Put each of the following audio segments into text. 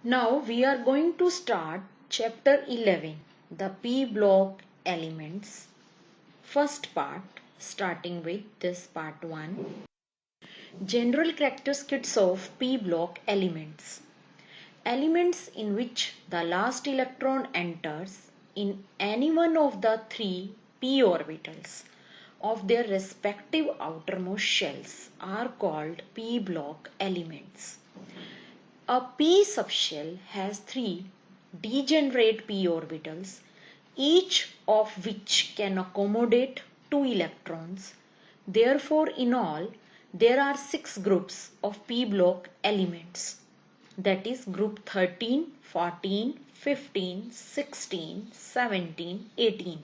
Now we are going to start chapter 11, the P block elements. First part, starting with this part 1. General characteristics of P block elements. Elements in which the last electron enters in any one of the three p orbitals of their respective outermost shells are called p block elements. A p subshell has three degenerate p orbitals, each of which can accommodate two electrons. Therefore, in all, there are 6 groups of p block elements, that is group 13, 14, 15, 16, 17, 18,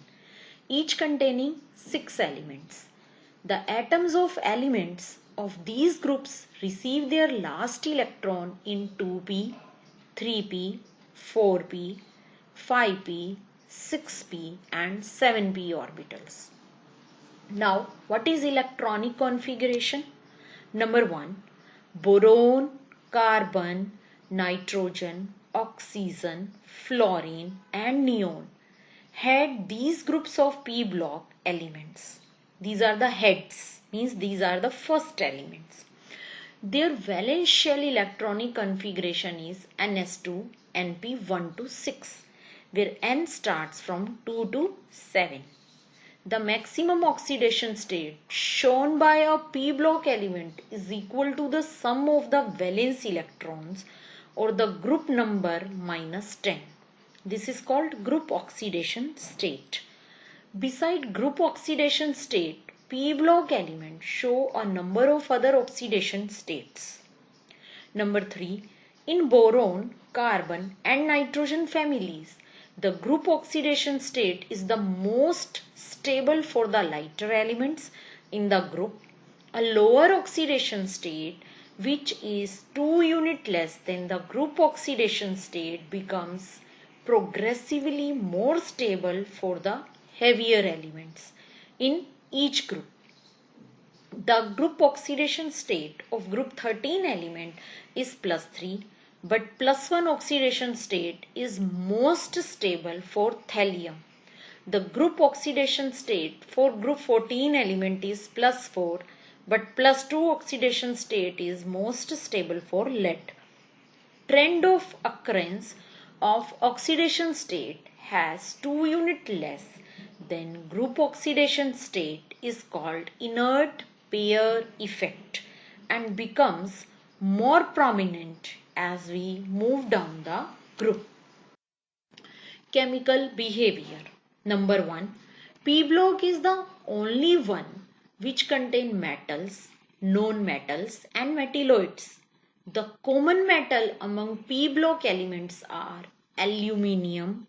each containing 6 elements. The atoms of elements of these groups receive their last electron in 2p, 3p, 4p, 5p, 6p and 7p orbitals. Now, what is electronic configuration? Number 1. Boron, carbon, nitrogen, oxygen, fluorine and neon had these groups of p block elements. These are the heads, means these are the first elements. Their valence shell electronic configuration is ns2 np1 to 6, where n starts from 2 to 7. The maximum oxidation state shown by a p block element is equal to the sum of the valence electrons or the group number minus 10. This is called group oxidation state. Beside group oxidation state, p block elements show a number of other oxidation states. Number 3. In boron, carbon and nitrogen families, the group oxidation state is the most stable for the lighter elements in the group. A lower oxidation state, which is 2 units less than the group oxidation state, becomes progressively more stable for the heavier elements in each group. The group oxidation state of group 13 element is plus 3, but plus 1 oxidation state is most stable for thallium. The group oxidation state for group 14 element is plus 4, but plus 2 oxidation state is most stable for lead. Trend of occurrence of oxidation state has 2 units less than group oxidation state is called inert pair effect and becomes more prominent as we move down the group. Chemical behavior. Number 1. P block is the only one which contain metals, non-metals and metalloids. The common metal among p block elements are aluminium,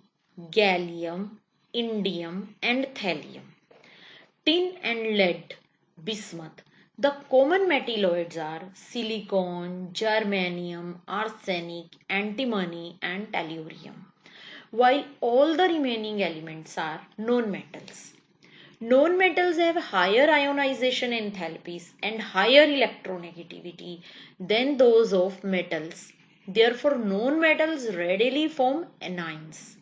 gallium, indium and thallium. Tin and lead, bismuth. The common metalloids are silicon, germanium, arsenic, antimony and tellurium, while all the remaining elements are non-metals. Non-metals have higher ionization enthalpies and higher electronegativity than those of metals. Therefore, non-metals readily form anions.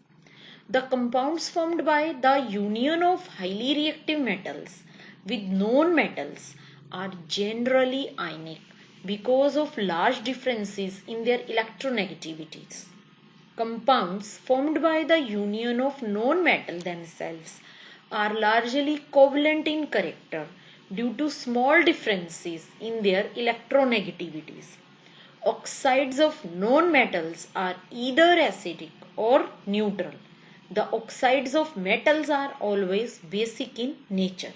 The compounds formed by the union of highly reactive metals with non-metals are generally ionic because of large differences in their electronegativities. Compounds formed by the union of non-metal themselves are largely covalent in character due to small differences in their electronegativities. Oxides of non-metals are either acidic or neutral. The oxides of metals are always basic in nature.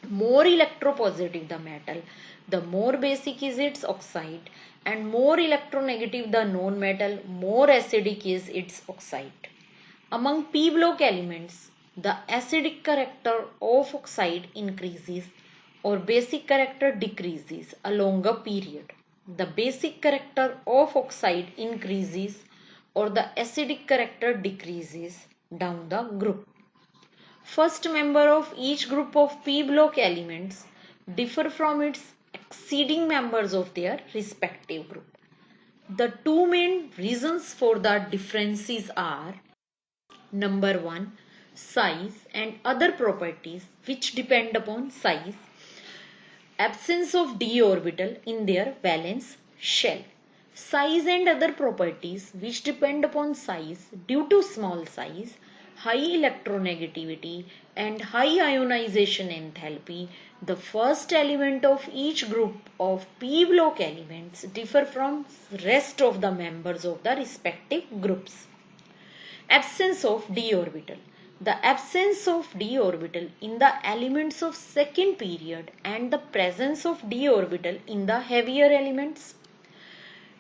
More electropositive the metal, the more basic is its oxide, and more electronegative the non-metal, more acidic is its oxide. Among p block elements, the acidic character of oxide increases or basic character decreases along a period. The basic character of oxide increases or the acidic character decreases down the group. First member of each group of p block elements differ from its exceeding members of their respective group. The two main reasons for the differences are: number one, size and other properties which depend upon size. Absence of d orbital in their valence shell. Size and other properties which depend upon size due to small size, high electronegativity and high ionization enthalpy. The first element of each group of p block elements differ from rest of the members of the respective groups. Absence of d orbital. The absence of d orbital in the elements of second period and the presence of d orbital in the heavier elements.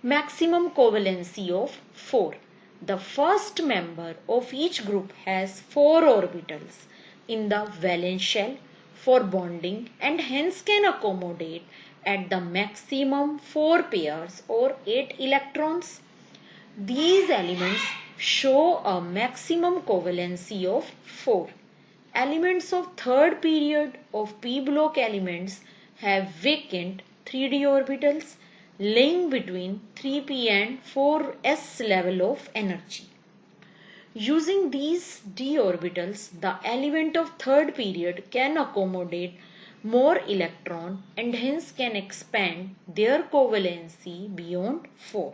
Maximum covalency of 4. The first member of each group has 4 orbitals in the valence shell for bonding and hence can accommodate at the maximum 4 pairs or 8 electrons. These elements show a maximum covalency of 4. Elements of third period of p block elements have vacant 3d orbitals lying between 3p and 4s level of energy. Using these d orbitals, the element of third period can accommodate more electron and hence can expand their covalency beyond 4.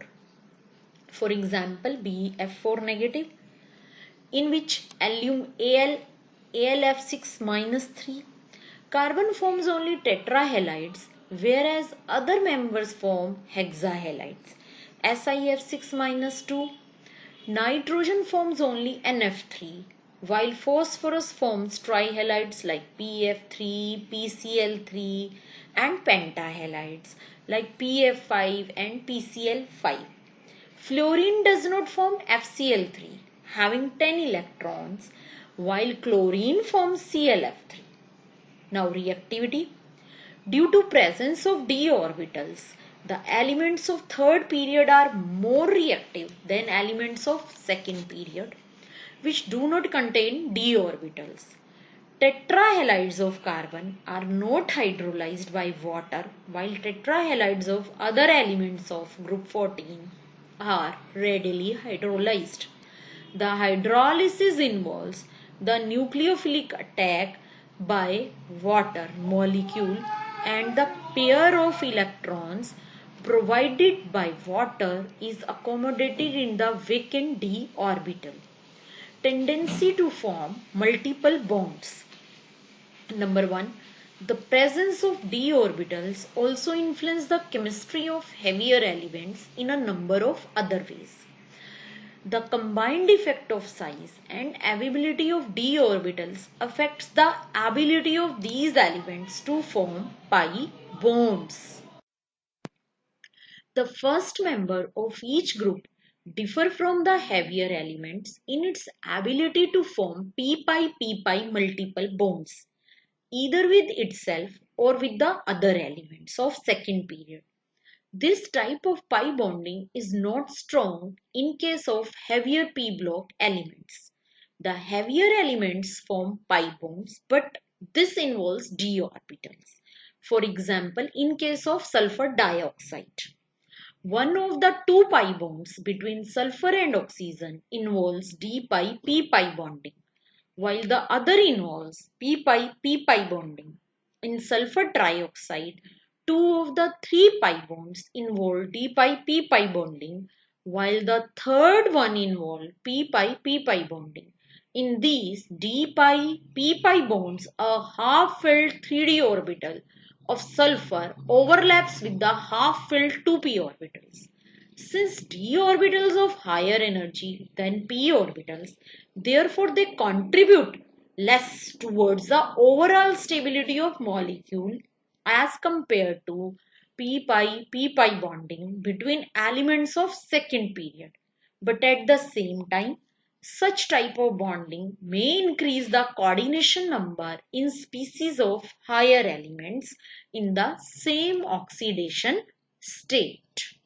For example, BF4 negative, in which AlF6 minus 3, carbon forms only tetrahalides, whereas other members form hexahalides. SiF6 minus 2, nitrogen forms only NF3, while phosphorus forms trihalides like PF3, PCl3 and pentahalides like PF5 and PCl5. Fluorine does not form FCl3 having 10 electrons while chlorine forms ClF3. Now reactivity. Due to presence of d orbitals, the elements of third period are more reactive than elements of second period which do not contain d orbitals. Tetrahalides of carbon are not hydrolyzed by water while tetrahalides of other elements of group 14 are readily hydrolyzed. The hydrolysis involves the nucleophilic attack by water molecule and the pair of electrons provided by water is accommodated in the vacant d orbital. Tendency to form multiple bonds. Number 1. The presence of d orbitals also influences the chemistry of heavier elements in a number of other ways. The combined effect of size and availability of d orbitals affects the ability of these elements to form pi bonds. The first member of each group differ from the heavier elements in its ability to form p-pi multiple bonds, either with itself or with the other elements of second period. This type of pi bonding is not strong in case of heavier p block elements. The heavier elements form pi bonds, but this involves d orbitals. For example, in case of sulfur dioxide, one of the two pi bonds between sulfur and oxygen involves d-pi p-pi bonding, while the other involves p-pi p-pi bonding. In sulfur trioxide, two of the three pi bonds involve d-pi p-pi bonding, while the third one involves p-pi p-pi bonding. In these d-pi p-pi bonds, a half-filled 3d orbital of sulfur overlaps with the half-filled 2p orbitals. Since d orbitals of higher energy than p orbitals, therefore they contribute less towards the overall stability of molecule as compared to p-pi p-pi bonding between elements of second period. But at the same time, such type of bonding may increase the coordination number in species of higher elements in the same oxidation state.